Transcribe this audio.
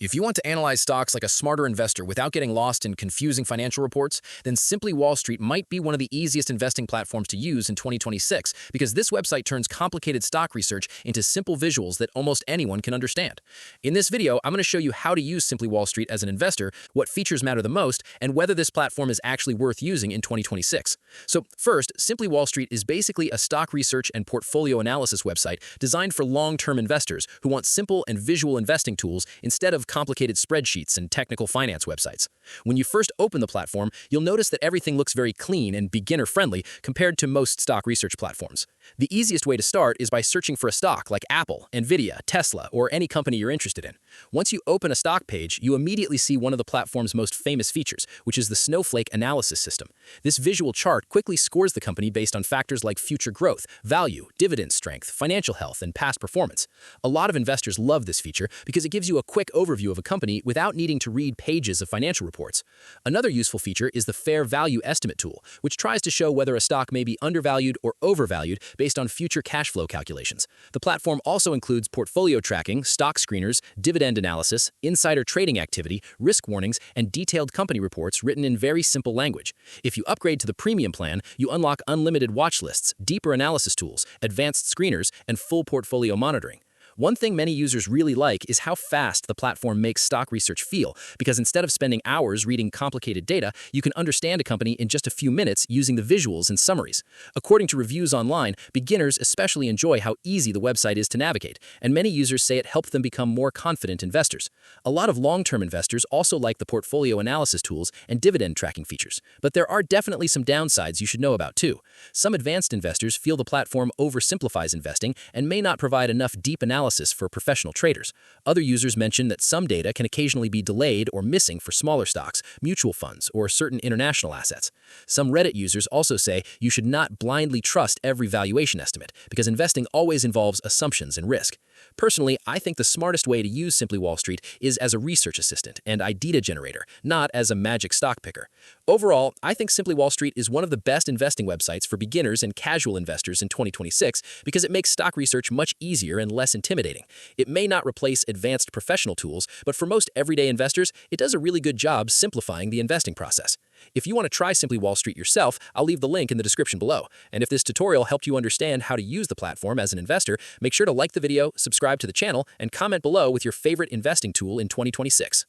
If you want to analyze stocks like a smarter investor without getting lost in confusing financial reports, then Simply Wall Street might be one of the easiest investing platforms to use in 2026 because this website turns complicated stock research into simple visuals that almost anyone can understand. In this video, I'm going to show you how to use Simply Wall Street as an investor, what features matter the most, and whether this platform is actually worth using in 2026. So first, Simply Wall Street is basically a stock research and portfolio analysis website designed for long-term investors who want simple and visual investing tools instead of complicated spreadsheets and technical finance websites. When you first open the platform, you'll notice that everything looks very clean and beginner-friendly compared to most stock research platforms. The easiest way to start is by searching for a stock like Apple, Nvidia, Tesla, or any company you're interested in. Once you open a stock page, you immediately see one of the platform's most famous features, which is the Snowflake analysis system. This visual chart quickly scores the company based on factors like future growth, value, dividend strength, financial health, and past performance. A lot of investors love this feature because it gives you a quick overview of a company without needing to read pages of financial reports. Another useful feature is the fair value estimate tool, which tries to show whether a stock may be undervalued or overvalued based on future cash flow calculations. The platform also includes portfolio tracking, stock screeners, dividend analysis, insider trading activity, risk warnings, and detailed company reports written in very simple language. If you upgrade to the premium plan, you unlock unlimited watch lists, deeper analysis tools, advanced screeners, and full portfolio monitoring. One thing many users really like is how fast the platform makes stock research feel, because instead of spending hours reading complicated data, you can understand a company in just a few minutes using the visuals and summaries. According to reviews online, beginners especially enjoy how easy the website is to navigate, and many users say it helped them become more confident investors. A lot of long-term investors also like the portfolio analysis tools and dividend tracking features, but there are definitely some downsides you should know about too. Some advanced investors feel the platform oversimplifies investing and may not provide enough deep analysis for professional traders. Other users mention that some data can occasionally be delayed or missing for smaller stocks, mutual funds, or certain international assets. Some Reddit users also say you should not blindly trust every valuation estimate because investing always involves assumptions and risk. Personally, I think the smartest way to use Simply Wall Street is as a research assistant and idea generator, not as a magic stock picker. Overall, I think Simply Wall Street is one of the best investing websites for beginners and casual investors in 2026 because it makes stock research much easier and less intimidating. It may not replace advanced professional tools, but for most everyday investors, it does a really good job simplifying the investing process. If you want to try Simply Wall Street yourself, I'll leave the link in the description below. And if this tutorial helped you understand how to use the platform as an investor, make sure to like the video, subscribe to the channel, and comment below with your favorite investing tool in 2026.